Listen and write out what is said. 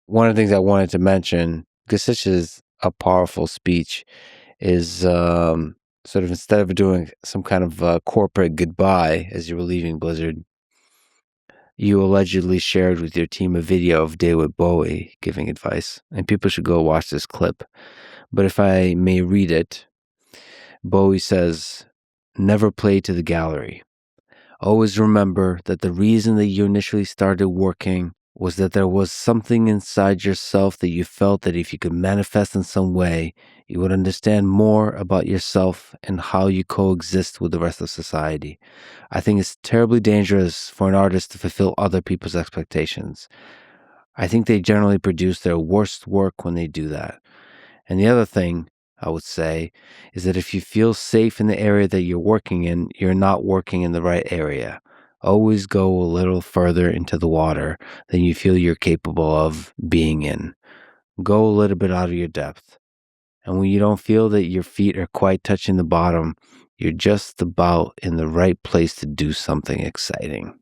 one of the things I wanted to mention, because this is a powerful speech, is sort of instead of doing some kind of corporate goodbye as you were leaving Blizzard, you allegedly shared with your team a video of David Bowie giving advice, and people should go watch this clip. But if I may read it, Bowie says, "Never play to the gallery. Always remember that the reason that you initially started working was that there was something inside yourself that you felt that if you could manifest in some way, you would understand more about yourself and how you coexist with the rest of society. I think it's terribly dangerous for an artist to fulfill other people's expectations. I think they generally produce their worst work when they do that. And the other thing I would say is that if you feel safe in the area that you're working in, you're not working in the right area. Always go a little further into the water than you feel you're capable of being in. Go a little bit out of your depth. And when you don't feel that your feet are quite touching the bottom, you're just about in the right place to do something exciting."